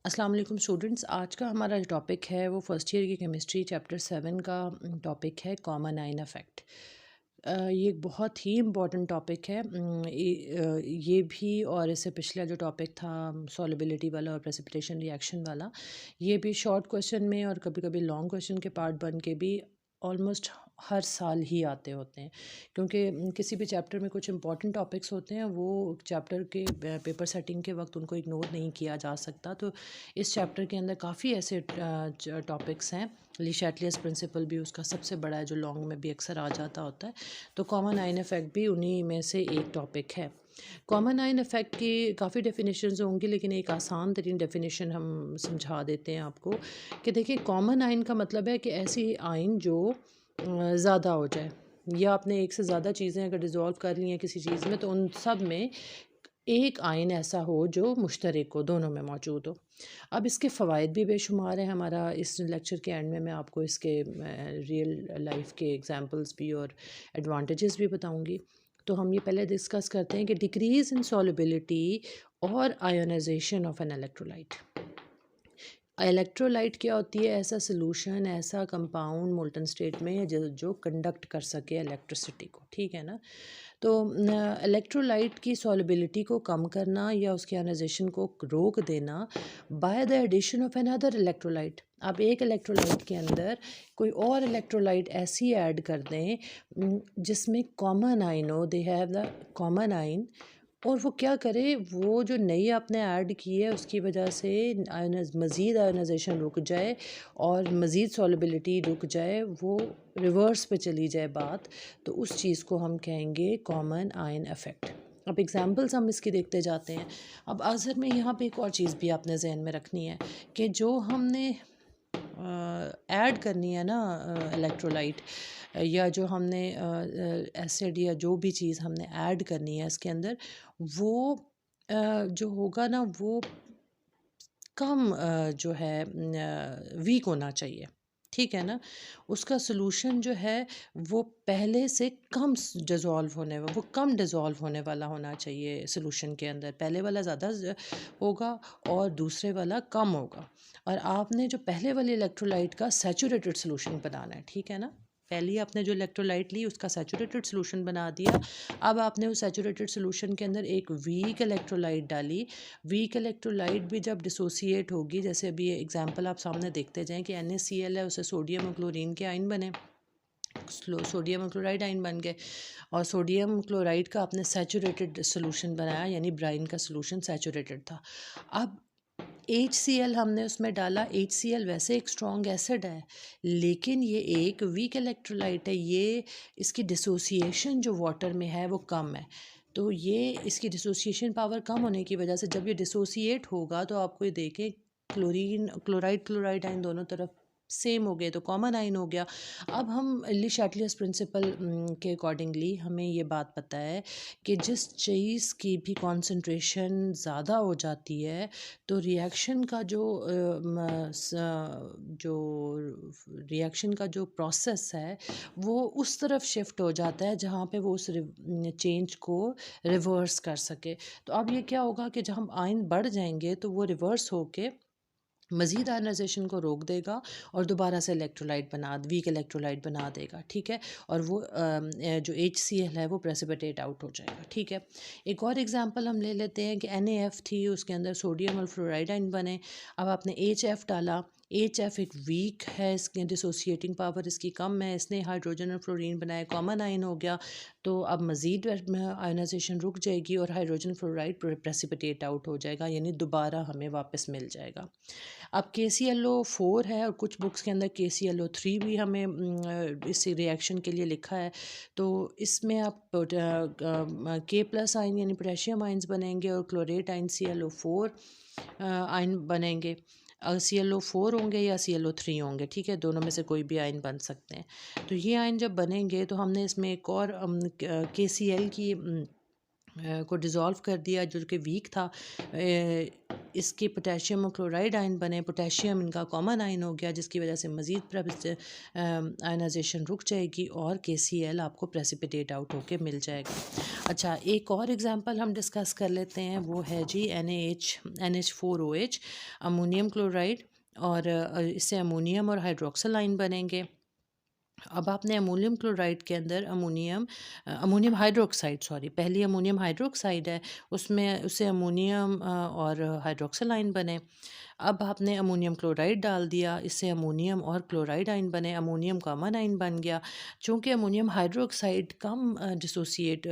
अस्सलाम वालेकुम स्टूडेंट्स। आज का हमारा जो टॉपिक है वो फर्स्ट ईयर की केमिस्ट्री चैप्टर 7 का टॉपिक है कॉमन आयन इफेक्ट। ये एक बहुत ही इम्पॉर्टेंट टॉपिक है। ये भी और इससे पिछला जो टॉपिक था सॉल्युबिलिटी वाला और प्रेसिपिटेशन रिएक्शन वाला, ये भी शॉर्ट क्वेश्चन में और कभी कभी लॉन्ग क्वेश्चन के पार्ट बन के भी ऑलमोस्ट हर साल ही आते होते हैं, क्योंकि किसी भी चैप्टर में कुछ इंपॉर्टेंट टॉपिक्स होते हैं, वो चैप्टर के पेपर सेटिंग के वक्त उनको इग्नोर नहीं किया जा सकता। तो इस चैप्टर के अंदर काफ़ी ऐसे टॉपिक्स हैं। ली शैटलियर्स प्रिंसिपल भी उसका सबसे बड़ा है, जो लॉन्ग में भी अक्सर आ जाता होता है। तो कॉमन आयन इफेक्ट भी उन्हीं में से एक टॉपिक है। कॉमन आयन इफेक्ट की काफ़ी डेफिनेशंस होंगी, लेकिन एक आसान तरीन डेफिनेशन हम समझा देते हैं आपको कि देखिए, कॉमन आयन का मतलब है कि ऐसी आयन जो ज़्यादा हो जाए, या आपने एक से ज़्यादा चीज़ें अगर डिज़ोल्व कर ली हैं किसी चीज़ में, तो उन सब में एक आयन ऐसा हो जो मुश्तरक हो, दोनों में मौजूद हो। अब इसके फ़वाइद भी बेशुमार हैं। हमारा इस लेक्चर के एंड में मैं आपको इसके रियल लाइफ के एग्जांपल्स भी और एडवांटेजेस भी बताऊंगी। तो हम ये पहले डिस्कस करते हैं कि डिक्रीज़ इन सॉल्युबिलिटी और ionisation of an electrolyte. Electrolyte क्या होती है? ऐसा सोल्यूशन, ऐसा कंपाउंड मोल्टन स्टेट में जो कंडक्ट कर सके इलेक्ट्रिसिटी को, ठीक है ना। तो इलेक्ट्रोलाइट की सॉल्युबिलिटी को कम करना या उसके आयोनाइजेशन को रोक देना by the addition of another electrolyte. आप एक इलेक्ट्रोलाइट के अंदर कोई और इलेक्ट्रोलाइट ऐसी ऐड कर दें जिसमें कॉमन आयन हो, they have the common ion, और वो क्या करे, वो जो नई आपने ऐड की है उसकी वजह से मज़ीद आयोनाइजेशन रुक जाए और मज़ीद सॉल्युबिलिटी रुक जाए, वो रिवर्स पे चली जाए बात, तो उस चीज़ को हम कहेंगे कॉमन आयन इफेक्ट। अब एग्जांपल्स हम इसकी देखते जाते हैं। अब आखिर में यहाँ पे एक और चीज़ भी आपने जहन में रखनी है कि जो हमने ऐड करनी है ना इलेक्ट्रोलाइट, या जो हमने एसिड या जो भी चीज़ हमने ऐड करनी है इसके अंदर, वो जो होगा ना, वो कम जो है वीक होना चाहिए, ठीक है ना। उसका सोल्यूशन जो है वो पहले से कम डिज़ोल्व होने वो कम डिज़ोल्व होने वाला होना चाहिए। सोल्यूशन के अंदर पहले वाला ज़्यादा होगा और दूसरे वाला कम होगा। और आपने जो पहले वाले इलेक्ट्रोलाइट का सैचुरेटेड सोल्यूशन बनाना है, ठीक है ना। पहले आपने जो इलेक्ट्रोलाइट ली उसका सैचुरेटेड सोल्यूशन बना दिया। अब आपने उस सैचुरेटेड सोल्यूशन के अंदर एक वीक इलेक्ट्रोलाइट डाली। वीक इलेक्ट्रोलाइट भी जब डिसोसिएट होगी, जैसे अभी ये एग्जांपल आप सामने देखते जाएं कि NaCl है, उससे सोडियम और क्लोरीन के आयन बने, सोडियम और क्लोराइड आयन बन गए, और सोडियम क्लोराइड का आपने सैचुरेटेड सोल्यूशन बनाया, यानी ब्राइन का सोल्यूशन सैचुरेटेड था। अब HCl हमने उसमें डाला। HCl वैसे एक स्ट्रॉन्ग एसिड है, लेकिन ये एक वीक इलेक्ट्रोलाइट है। ये इसकी डिसोसिएशन जो वाटर में है वो कम है। तो ये इसकी डिसोसिएशन पावर कम होने की वजह से जब ये डिसोसिएट होगा तो आपको ये देखें, क्लोरीन क्लोराइड क्लोराइड आयन दोनों तरफ सेम हो गए, तो कॉमन आयन हो गया। अब हम ली शैटलियर्स प्रिंसिपल के अकॉर्डिंगली हमें ये बात पता है कि जिस चीज़ की भी कॉन्सेंट्रेशन ज़्यादा हो जाती है, तो रिएक्शन का जो रिएक्शन का जो प्रोसेस है वो उस तरफ शिफ्ट हो जाता है जहाँ पे वो उस चेंज को रिवर्स कर सके। तो अब ये क्या होगा कि जब हम आयन बढ़ जाएंगे तो वो रिवर्स होके मज़ीद आयनाइजेशन को रोक देगा और दोबारा से वीक इलेक्ट्रोलाइट बना देगा, ठीक है। और वो जो HCl है वो प्रेसिपिटेट आउट हो जाएगा, ठीक है। एक और एग्जांपल हम ले लेते हैं कि NaF थी, उसके अंदर सोडियम और फ्लोराइड आयन बने। अब आपने HF डाला। HF एक वीक है, इसकी डिसोसिएटिंग पावर इसकी कम है, इसने हाइड्रोजन और फ्लोरीन बनाए, कॉमन आयन हो गया। तो अब मज़ीद आयनाइजेशन रुक जाएगी और हाइड्रोजन फ्लोराइड प्रेसिपिटेट आउट हो जाएगा, यानी दोबारा हमें वापस मिल जाएगा। अब KClO4 है, और कुछ बुक्स के अंदर KClO3 भी हमें इस रिएक्शन के लिए लिखा है। तो इसमें आप K+ आयन यानी पोटेशियम आयन्स बनेंगे और क्लोरेट आयन ClO4 आयन बनेंगे। ClO4 होंगे या ClO3 होंगे, ठीक है, दोनों में से कोई भी आयन बन सकते हैं। तो ये आयन जब बनेंगे तो हमने इसमें एक और KCl की को डिज़ोल्व कर दिया, जो कि वीक था। इसकी पोटेशियम और क्लोराइड आयन बने, पोटेशियम इनका कॉमन आयन हो गया, जिसकी वजह से मज़ीद आयनाइजेशन रुक जाएगी और KCl आपको प्रेसिपिटेट आउट होके मिल जाएगा। अच्छा, एक और एग्जांपल हम डिस्कस कर लेते हैं, वो है जी NH4OH, अमोनियम क्लोराइड, और इससे अमोनियम और हाइड्रोक्सिल आयन बनेंगे। अब आपने अमोनियम क्लोराइड के अंदर अमोनियम हाइड्रोक्साइड, सॉरी, पहली अमोनियम हाइड्रोक्साइड है, उसमें उससे अमोनियम और हाइड्रोक्सिल आयन बने। अब आपने अमोनियम क्लोराइड डाल दिया, इससे अमोनियम और क्लोराइड आयन बने, अमोनियम कॉमन आयन बन गया। चूँकि अमोनियम हाइड्रोक्साइड कम डिसोसिएट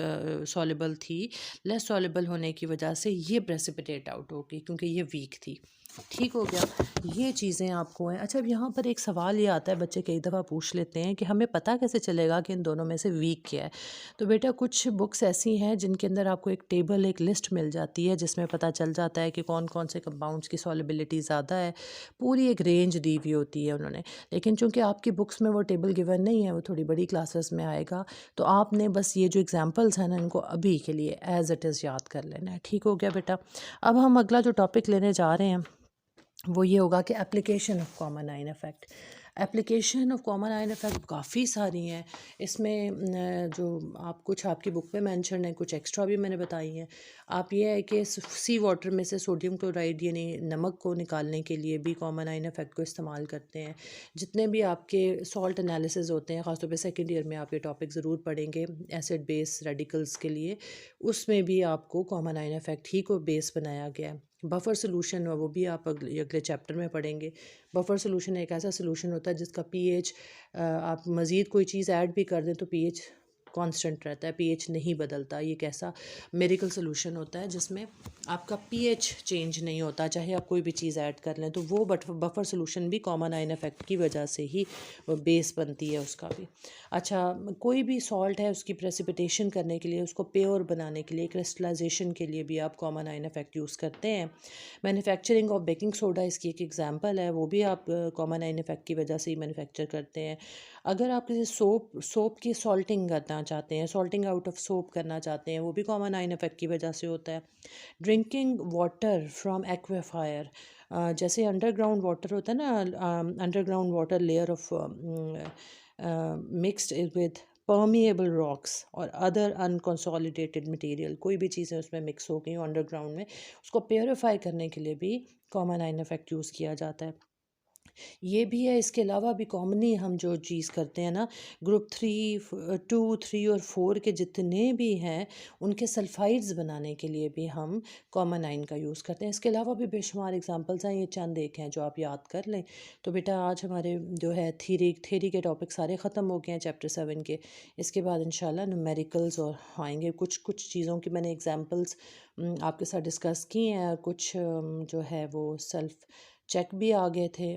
सॉल्युबल थी, लेस सॉल्युबल होने की वजह से ये प्रेसिपिटेट आउट हो गई क्योंकि ये वीक थी। ठीक हो गया, ये चीज़ें आपको हैं। अच्छा, अब यहाँ पर एक सवाल ये आता है, बच्चे कई दफ़ा पूछ लेते हैं कि हमें पता कैसे चलेगा कि इन दोनों में से वीक क्या है। तो बेटा, कुछ बुक्स ऐसी हैं जिनके अंदर आपको एक टेबल, एक लिस्ट मिल जाती है, जिसमें पता चल जाता है कि कौन कौन से कंपाउंड्स की सॉल्युबिलिटी ज़्यादा है। पूरी एक रेंज दी हुई होती है उन्होंने, लेकिन चूँकि आपकी बुक्स में वो टेबल गिवन नहीं है, वो थोड़ी बड़ी क्लासेस में आएगा, तो आपने बस ये जो एग्जाम्पल्स हैं ना, इनको अभी के लिए एज़ इट इज़ याद कर लेना है। ठीक हो गया बेटा। अब हम अगला जो टॉपिक लेने जा रहे हैं वो ये होगा कि application of common ion effect. Application of common ion effect काफ़ी सारी हैं। इसमें जो आप कुछ आपकी बुक में मेंशन है, कुछ एक्स्ट्रा भी मैंने बताई हैं। आप ये है कि सी वाटर में से सोडियम क्लोराइड यानी नमक को निकालने के लिए भी कॉमन आयन इफ़ेक्ट को इस्तेमाल करते हैं। जितने भी आपके सॉल्ट एनालिसिस होते हैं, ख़ासतौर पे सेकेंड ईयर में आप ये टॉपिक ज़रूर पढ़ेंगे एसिड बेस रेडिकल्स के लिए, उसमें भी आपको कॉमन आयन इफ़ेक्ट ही को बेस बनाया गया है। बफर सोल्यूशन, वो भी आप अगले चैप्टर में पढ़ेंगे। बफर सोल्यूशन एक ऐसा सोल्यूशन होता है जिसका पीएच, आप मज़ीद कोई चीज़ ऐड भी कर दें तो पीएच कांस्टेंट रहता है, पीएच नहीं बदलता। ये एक ऐसा मेरिकल सोल्यूशन होता है जिसमें आपका पीएच चेंज नहीं होता, चाहे आप कोई भी चीज़ ऐड कर लें। तो वो बफर सोल्यूशन भी कॉमन आयन इफ़ेक्ट की वजह से ही बेस बनती है उसका भी। अच्छा, कोई भी सॉल्ट है, उसकी प्रेसिपिटेशन करने के लिए, उसको प्योर बनाने के लिए, क्रिस्टलाइजेशन के लिए भी आप कॉमन आयन इफ़ेक्ट यूज़ करते हैं। मैन्युफैक्चरिंग ऑफ बेकिंग सोडा इसकी एक एग्जांपल है, वो भी आप कॉमन आयन इफ़ेक्ट की वजह से ही मैन्युफैक्चर करते हैं। अगर आप किसी सोप की सॉल्टिंग करना चाहते हैं, सॉल्टिंग आउट ऑफ सोप करना चाहते हैं, वो भी कॉमन आयन इफ़ेक्ट की वजह से होता है। ड्रिंकिंग वाटर फ्रॉम एक्वाफायर, जैसे अंडरग्राउंड वाटर होता है ना, underground water layer of mixed with permeable rocks और अदर अनकंसोलिडेटेड मटेरियल, कोई भी चीज़ें उसमें मिक्स हो गई हो अंडरग्राउंड में, उसको प्योरीफाई करने के लिए भी कॉमन आयन इफ़ेक्ट यूज़ किया जाता है। ये भी है, इसके अलावा भी कॉमनली हम जो चीज़ करते हैं ना, ग्रुप 2, 3 और 4 के जितने भी हैं, उनके सल्फाइड्स बनाने के लिए भी हम कॉमन आयन का यूज़ करते हैं। इसके अलावा भी बेशुमार एग्जांपल्स हैं, ये चंद एक हैं जो आप याद कर लें। तो बेटा, आज हमारे जो है थ्योरी के टॉपिक सारे ख़त्म हो गए हैं चैप्टर 7 के। इसके बाद इंशाल्लाह न्यूमेरिकल्स और आएंगे। कुछ कुछ चीज़ों की मैंने एग्जांपल्स आपके साथ डिस्कस की हैं, कुछ जो है वो सेल्फ चेक भी आ गए थे।